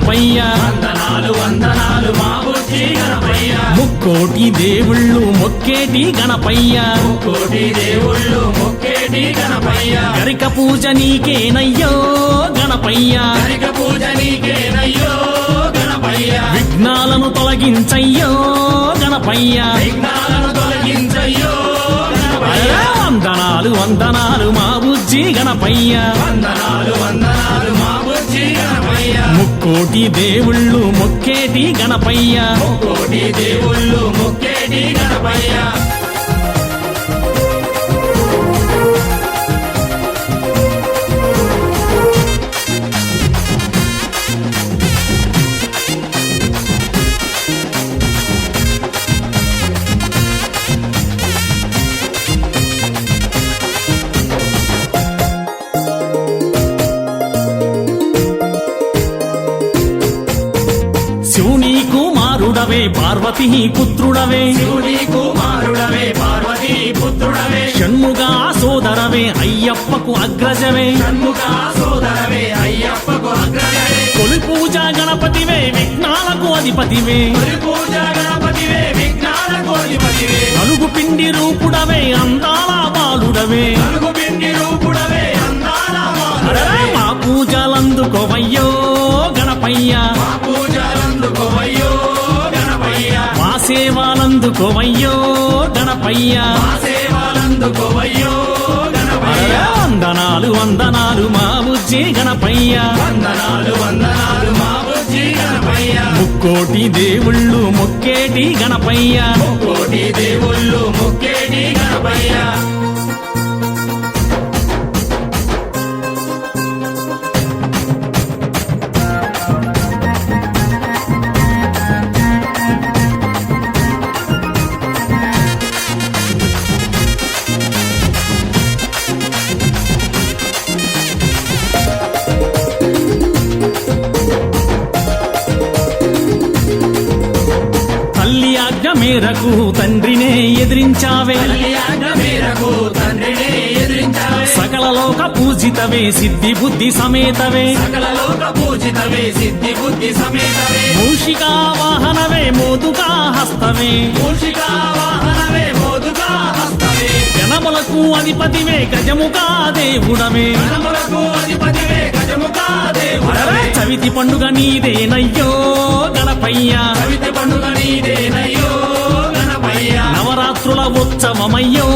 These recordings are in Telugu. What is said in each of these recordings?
గణపయ్య వందనాలు వందనాలు మా బుజ్జి గణపయ్య ముక్కోటి దేవుళ్ళు మొక్కేటి గణపయ్య కోటి దేవుళ్ళు మొక్కేటి గణపయ్య గరిక పూజ నీకేనయ్యో గణపయ్య గరిక పూజ నీకేనయ్యో గణపయ్య విఘ్నాలను తొలగించయ్యో గణపయ్య విఘ్నాలను తొలగించయ్యో గణపయ్య వందనాలు వందనాలు మా బుజ్జి గణపయ్య వందనాలు వందనాలు మా బుజ్జి గణపయ్య ముక్కోటి దేవుళ్ళు మొక్కేటి గణపయ్య కోటి దేవుళ్ళు మొక్కేటి గణపయ్య శివుని కుమారుడవే పార్వతీ పుత్రుడవే శివుని కుమారుడవే పార్వతీ పుత్రుడవే షణ్ముగా సోదరవే అయ్యప్పకు అగ్రజవే షణ్ముఖ సోదరవే అయ్యప్పకు అగ్రజవే తొలి పూజ గణపతివే విఘ్నాలకు అధిపతివే తొలి పూజ గణపతివే విఘ్నాలకు అధిపతివే నలుగు పిండి రూపుడవే అందాల బాలుడవే నలుగు పిండి రూపుడవే అందాల అరే మాధుడవే మా పూజలందుకోవయ్యో గణపయ్య మా పూజలందుకోవయ్యో గణపయ్య మా సేవలందుకోవయ్యో గణపయ్య మా సేవలందుకోవయ్యో గణపయ్య వందనాలు వందనాలు మా బుజ్జి గణపయ్య వందనాలు వందనాలు మా బుజ్జి గణపయ్య ముక్కోటి దేవుళ్ళు మొక్కేటి గణపయ్య కోటి దేవుళ్ళు మొక్కేటి గణపయ్య తల్లి ఆజ్ఞ మేరకు తండ్రినే ఎదిరించావే కళ్యాణ మేరకు తండ్రిని ఎదిరించావే సకల లోక పూజితవే సిద్ధి బుద్ధి సమేతవే సకల లోక పూజితవే సిద్ధి బుద్ధి సమేతవే మూషికా వాహనవే మోదుగా హస్తవే మూషికా వాహనవే మోదుగా హస్తవే జనములకు అధిపతివే గజముగా దేవుడవే గణములకు అధిపతివే గజముఖా దేవుడవే చవితి పండుగ నీదేనయ్యో గణపయ్య కవిత పండుగ నీదేనయ్యో గణపయ్య నవరాత్రుల ఉత్సవమయ్యో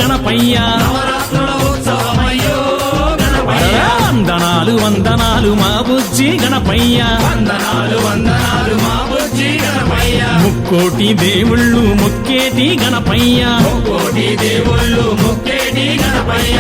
గణపయ్య నవరాత్రుల ఉత్సవమయ్యో గణపయ్య వందనాలు వందనాలు మా బుజ్జి గణపయ్య వందనాలు వందనాలు మా బుజ్జి గణపయ్య ముక్కోటి దేవుళ్ళు మొక్కేటి గణపయ్య కోటి దేవుళ్ళు మొక్కేటి గణపయ్య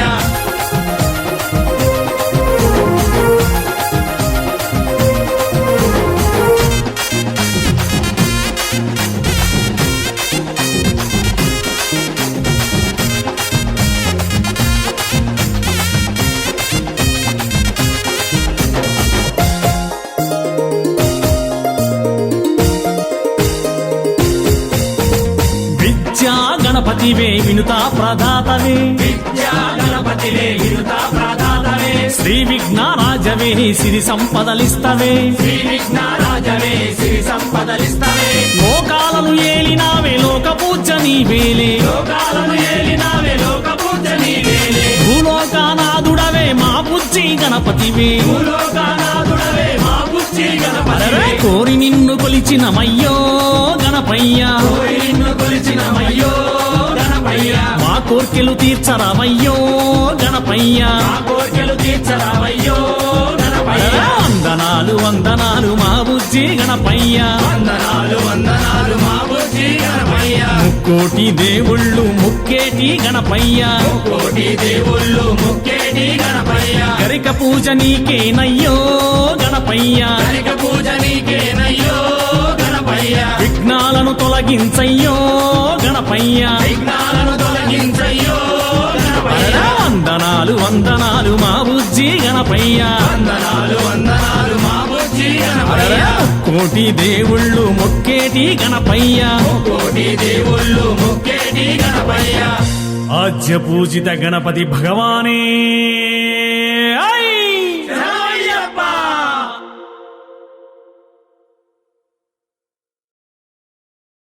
విద్యా గణపతివే వినుతా ప్రదాతవే విద్యా గణపతివే వినుత ప్రదాతవే శ్రీ విఘ్నరాజవే సిరి సంపదలిస్తవే శ్రీ విఘ్నరాజవే శ్రీ సంపదలిస్తవే లోకాలను ఏలినావే లోక పూజ నీవేలే లోకాలను ఏలినావే లోక పూజ నీవేలే భూలోకానాథుడవే మా బుజ్జి గణపతివే భూలోకానాథుడవే మా బుజ్జి గణపతివే కోరి నిన్ను కొలిచినమయ్యో గణపయ్య కోరి నిన్ను కొలిచినమయ్యో గణపయ్య మా కోర్కెలు తీర్చరామయ్యో గణపయ్య మా కోర్కెలు తీర్చరావయ్యో గణపయ్య వందనాలు వందనాలు మా బుజ్జి గణపయ్య వందనాలు వందనాలు మా బుజ్జి గణపయ్య ముక్కోటి దేవుళ్ళు మొక్కేటి గణపయ్య కోటి దేవుళ్ళు మొక్కేటి గణపయ్య గరిక పూజ నీకేనయ్యో గణపయ్య గరిక పూజ నీకేనయ్యో గణపయ్య విఘ్నాలను తొలగించయ్యో గణపయ్య విఘ్నాలను తొలగించయ్యో గణపయ్య వందనాలు వందనాలు మా బుజ్జి గణపయ్య వందనాలు వందనాలు మా బుజ్జి గణపయ్య కోటి దేవుళ్ళు మొక్కేటి గణపయ్య కోటి దేవుళ్ళు మొక్కేటి గణపయ్య ఆజ్య పూజిత గణపతి భగవానే